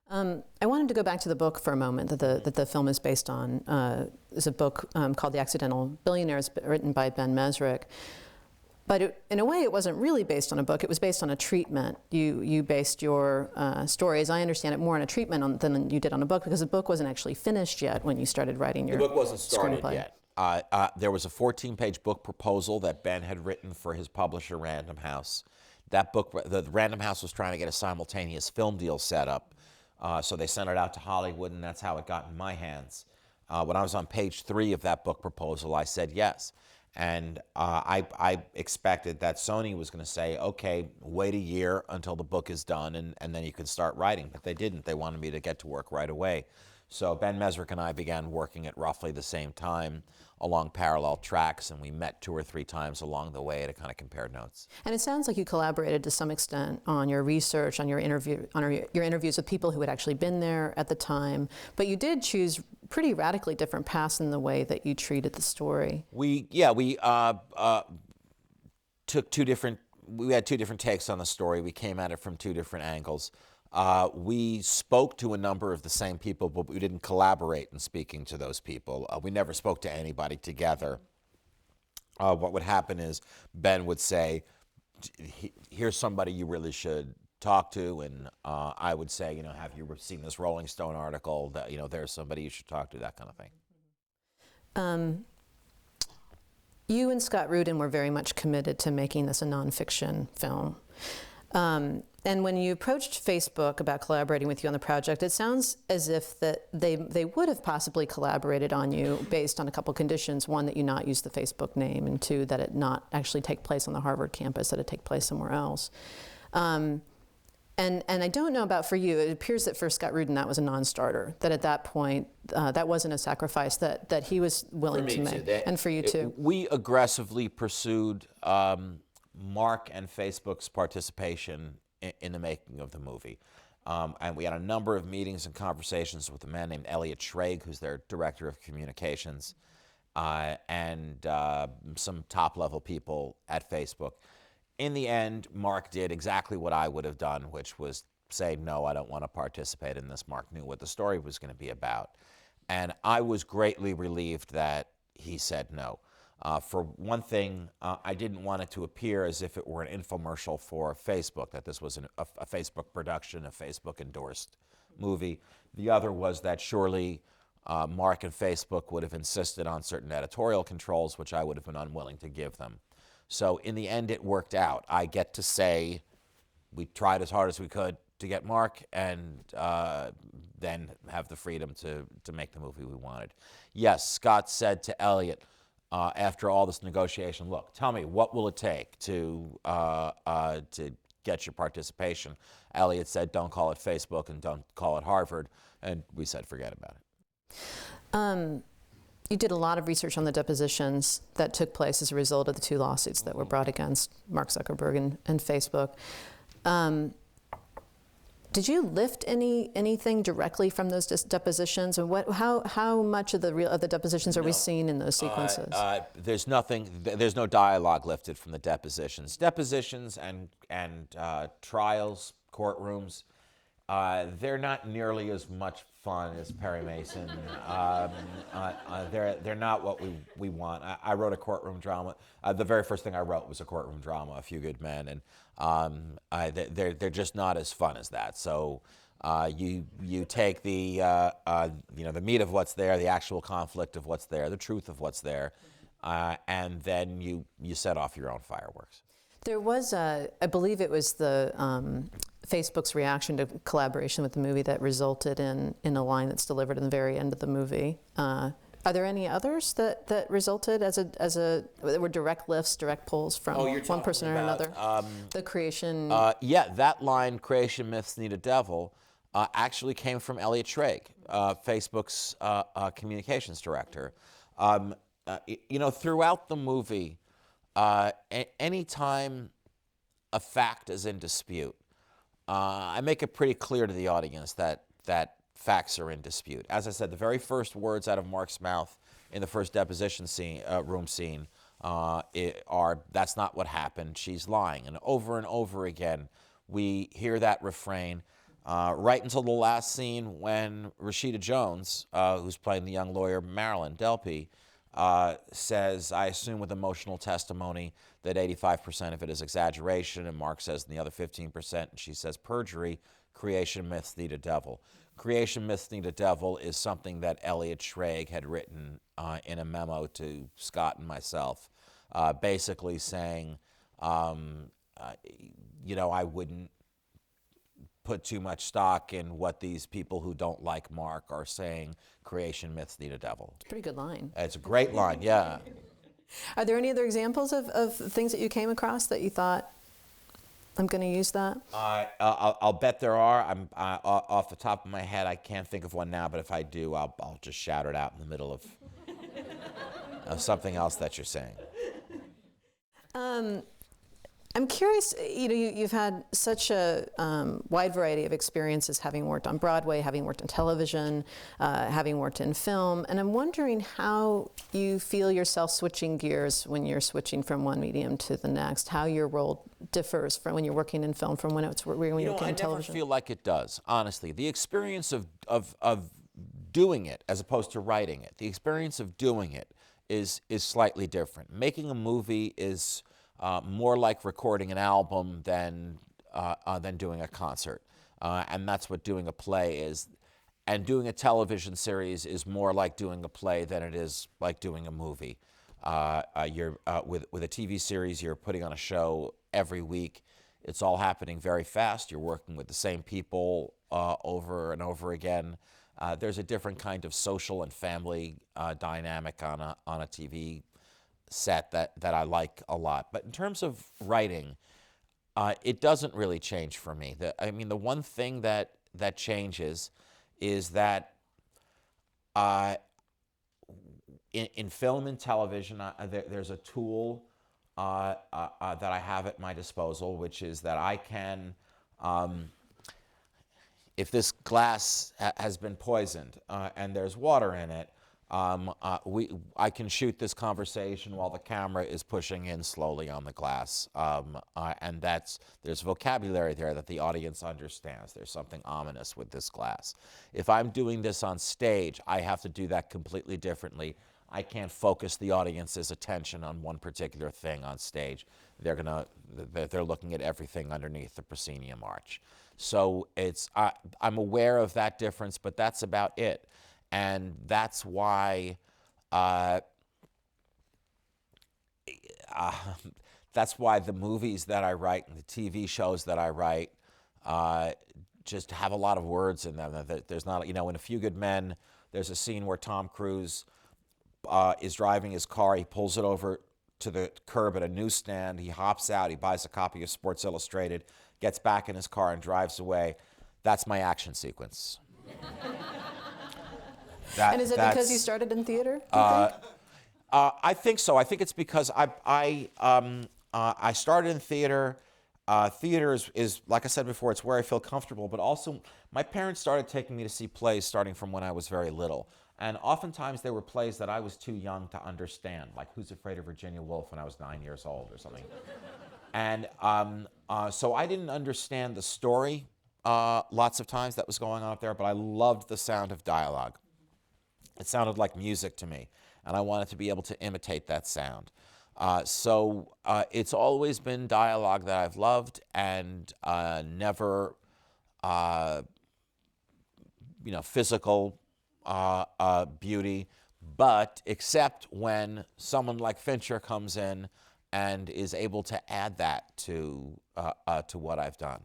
I wanted to go back to the book for a moment that the film is based on. It's a book called The Accidental Billionaires, written by Ben Mesrick. But in a way, it wasn't really based on a book. It was based on a treatment. You based your story, as I understand it, more on a treatment than you did on a book, because the book wasn't actually finished yet when you started writing your screenplay. The book wasn't started yet. There was a 14-page book proposal that Ben had written for his publisher, Random House. That book, the Random House was trying to get a simultaneous film deal set up. So they sent it out to Hollywood, and that's how it got in my hands. When I was on page 3 of that book proposal, I said yes. And I expected that Sony was going to say, okay, wait a year until the book is done, and then you can start writing. But they didn't. They wanted me to get to work right away. So Ben Mesrick and I began working at roughly the same time along parallel tracks, and we met 2 or 3 times along the way to kind of compare notes. And it sounds like you collaborated to some extent on your research, on your your interviews with people who had actually been there at the time. But you did choose pretty radically different paths in the way that you treated the story. We took 2 different. We had 2 different takes on the story. We came at it from 2 different angles. We spoke to a number of the same people, but we didn't collaborate in speaking to those people. We never spoke to anybody together. What would happen is Ben would say, here's somebody you really should talk to, and I would say, have you seen this Rolling Stone article? That, there's somebody you should talk to, that kind of thing. You and Scott Rudin were very much committed to making this a nonfiction film. And when you approached Facebook about collaborating with you on the project, it sounds as if that they would have possibly collaborated on you based on a couple conditions. 1, that you not use the Facebook name, and 2, that it not actually take place on the Harvard campus, that it take place somewhere else. And I don't know about for you. It appears that for Scott Rudin that was a non-starter, that at that point that wasn't a sacrifice that he was willing to make. And for you too. We aggressively pursued Mark and Facebook's participation in the making of the movie. And we had a number of meetings and conversations with a man named Elliot Schrage, who's their director of communications, and some top-level people at Facebook. In the end, Mark did exactly what I would have done, which was say, no, I don't want to participate in this. Mark knew what the story was going to be about. And I was greatly relieved that he said no. For one thing, I didn't want it to appear as if it were an infomercial for Facebook, that this was a Facebook production, a Facebook-endorsed movie. The other was that surely Mark and Facebook would have insisted on certain editorial controls, which I would have been unwilling to give them. So in the end, it worked out. I get to say we tried as hard as we could to get Mark, and then have the freedom to make the movie we wanted. Yes, Scott said to Elliot, after all this negotiation, look, tell me, what will it take to get your participation? Elliot said, don't call it Facebook and don't call it Harvard. And we said, forget about it. You did a lot of research on the depositions that took place as a result of the 2 lawsuits that were brought against Mark Zuckerberg and Facebook. Did you lift anything directly from those depositions, and how much of the depositions are we seeing in those sequences? There's nothing. There's no dialogue lifted from the depositions. Depositions and trials, courtrooms, they're not nearly as much fun as Perry Mason. They're not what we want. I wrote a courtroom drama. The very first thing I wrote was a courtroom drama, A Few Good Men, and they're just not as fun as that. So you take the the meat of what's there, the actual conflict of what's there, the truth of what's there, and then you set off your own fireworks. There was, I believe it was the Facebook's reaction to collaboration with the movie that resulted in a line that's delivered in the very end of the movie. Are there any others that resulted that were direct lifts, direct pulls from one person or another? The creation. That line, "Creation myths need a devil," actually came from Elliot Schrage, Facebook's communications director. Throughout the movie, anytime a fact is in dispute, I make it pretty clear to the audience that facts are in dispute. As I said, the very first words out of Mark's mouth in the first deposition room scene are, "That's not what happened, she's lying." And over again, we hear that refrain. right until the last scene when Rashida Jones, who's playing the young lawyer Marilyn Delpy, says, I assume with emotional testimony that 85% of it is exaggeration, and Mark says in the other 15%, and she says perjury, creation myths need a devil. Creation myths need a devil is something that Elliot Schrage had written in a memo to Scott and myself, basically saying, I wouldn't put too much stock in what these people who don't like Mark are saying. Creation myths need a devil. It's a pretty good line. It's a great line, yeah. Are there any other examples of things that you came across that you thought, I'm going to use that? I'll bet there are. I'm off the top of my head, I can't think of one now, but if I do, I'll just shout it out in the middle of something else that you're saying. I'm curious, you've had such a wide variety of experiences, having worked on Broadway, having worked in television, having worked in film, and I'm wondering how you feel yourself switching gears when you're switching from one medium to the next, how your role differs from when you're working in film from when you're working in television. I never feel like it does, honestly. The experience of doing it as opposed to writing it, the experience of doing it is slightly different. Making a movie is more like recording an album than doing a concert. And that's what doing a play is. And doing a television series is more like doing a play than it is like doing a movie. With a TV series, you're putting on a show every week. It's all happening very fast. You're working with the same people over and over again. There's a different kind of social and family dynamic on a TV set that I like a lot. But in terms of writing, it doesn't really change for me. The one thing that changes is that in film and television, there's a tool that I have at my disposal, which is that I can, if this glass has been poisoned and there's water in it, I can shoot this conversation while the camera is pushing in slowly on the glass, and there's vocabulary there that the audience understands. There's something ominous with this glass. If I'm doing this on stage, I have to do that completely differently. I can't focus the audience's attention on one particular thing on stage. They're looking at everything underneath the proscenium arch. So I'm aware of that difference, but that's about it. And that's why the movies that I write and the TV shows that I write just have a lot of words in them. There's not, in A Few Good Men, there's a scene where Tom Cruise is driving his car. He pulls it over to the curb at a newsstand. He hops out. He buys a copy of Sports Illustrated, gets back in his car and drives away. That's my action sequence. And is it because you started in theater? I think so. I think it's because I started in theater. Theater is, like I said before, it's where I feel comfortable. But also, my parents started taking me to see plays starting from when I was very little. And oftentimes, they were plays that I was too young to understand, like Who's Afraid of Virginia Woolf when I was 9 years old or something. And so I didn't understand the story lots of times that was going on up there, but I loved the sound of dialogue. It sounded like music to me, and I wanted to be able to imitate that sound. So it's always been dialogue that I've loved, and never, physical beauty, but except when someone like Fincher comes in and is able to add that to what I've done.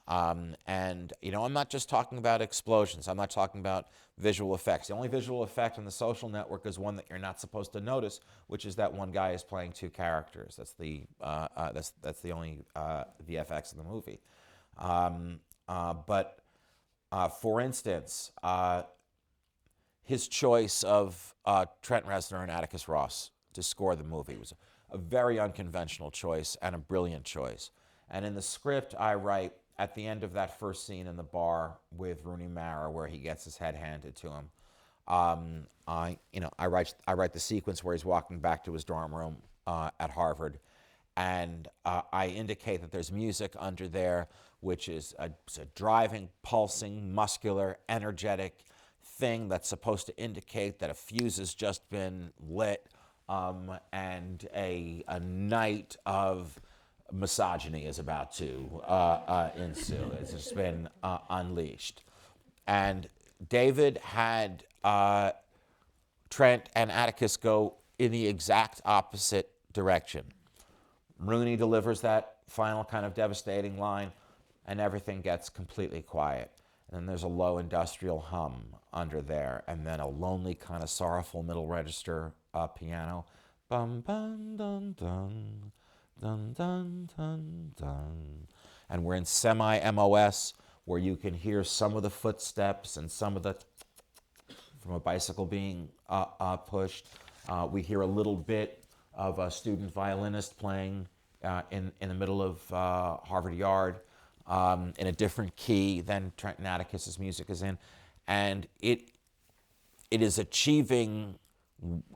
And I'm not just talking about explosions. I'm not talking about visual effects. The only visual effect in The Social Network is one that you're not supposed to notice, which is that one guy is playing two characters. That's the only VFX in the movie. But for instance, his choice of Trent Reznor and Atticus Ross to score the movie was a very unconventional choice and a brilliant choice. And in the script, I write, at the end of that first scene in the bar with Rooney Mara, where he gets his head handed to him, I write the sequence where he's walking back to his dorm room at Harvard, and I indicate that there's music under there, which is it's a driving, pulsing, muscular, energetic thing that's supposed to indicate that a fuse has just been lit, and a night of misogyny is about to ensue. It's just been unleashed. And David had Trent and Atticus go in the exact opposite direction. Rooney delivers that final kind of devastating line, and everything gets completely quiet. And then there's a low industrial hum under there, and then a lonely kind of sorrowful middle register piano. Bum bum dun dun dun dun dun dun. And we're in semi-MOS, where you can hear some of the footsteps and some of the from a bicycle being pushed. We hear a little bit of a student violinist playing in the middle of Harvard Yard in a different key than Trent and Atticus's music is in. And it is achieving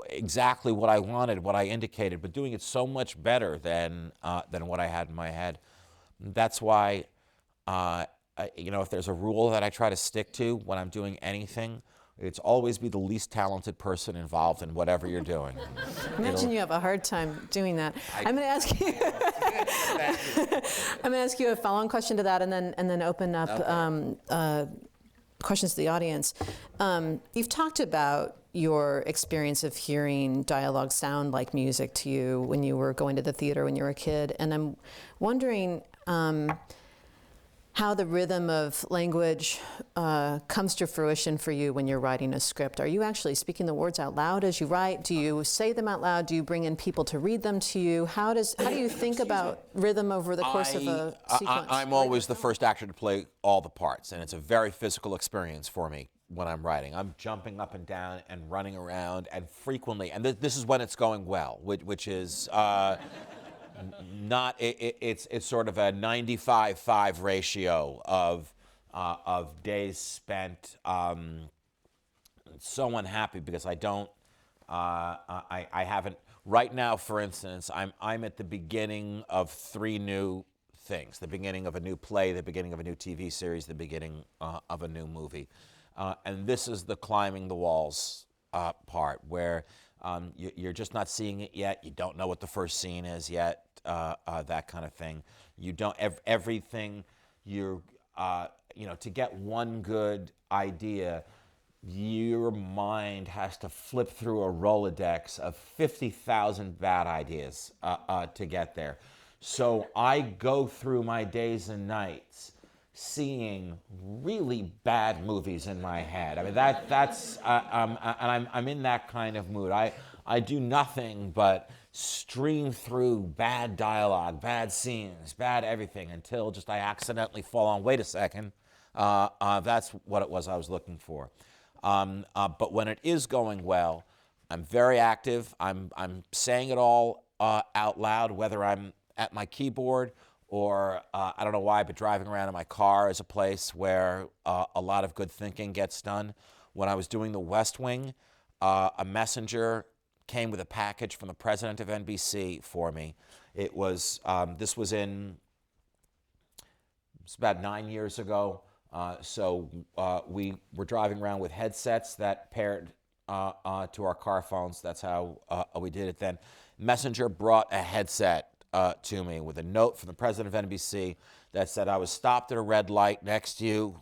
exactly what I wanted, what I indicated, but doing it so much better than what I had in my head. That's why, if there's a rule that I try to stick to when I'm doing anything, it's always be the least talented person involved in whatever you're doing. Imagine you have a hard time doing that. I'm going to ask you. I'm going to ask you a follow-on question to that, and then open up questions to the audience. You've talked about your experience of hearing dialogue sound like music to you when you were going to the theater when you were a kid, and I'm wondering how the rhythm of language comes to fruition for you when you're writing a script. Are you actually speaking the words out loud as you write? Do you say them out loud? Do you bring in people to read them to you? How do you think about rhythm over the course of a sequence? I'm always the first actor to play all the parts, and it's a very physical experience for me when I'm writing. I'm jumping up and down and running around, and frequently, and this is when it's going well, which is it's sort of a 95-5 ratio of days spent so unhappy because I haven't right now. For instance, I'm at the beginning of 3 new things: the beginning of a new play, the beginning of a new TV series, the beginning of a new movie, and this is the climbing the walls part where you're just not seeing it yet. You don't know what the first scene is yet. That kind of thing. You don't everything. You're to get one good idea, your mind has to flip through a Rolodex of 50,000 bad ideas to get there. So I go through my days and nights seeing really bad movies in my head. I mean that's and I'm in that kind of mood. I do nothing but stream through bad dialogue, bad scenes, bad everything until just I accidentally fall on, wait a second, that's what it was I was looking for. But when it is going well, I'm very active. I'm saying it all out loud, whether I'm at my keyboard or I don't know why, but driving around in my car is a place where a lot of good thinking gets done. When I was doing The West Wing, a messenger came with a package from the president of NBC for me. It was this was about 9 years ago. So we were driving around with headsets that paired to our car phones. That's how we did it then. Messenger brought a headset to me with a note from the president of NBC that said, "I was stopped at a red light next to you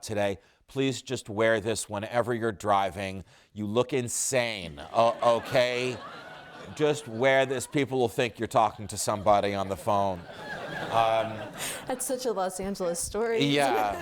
today. Please just wear this whenever you're driving. You look insane, okay? Just wear this. People will think you're talking to somebody on the phone." That's such a Los Angeles story. Yeah.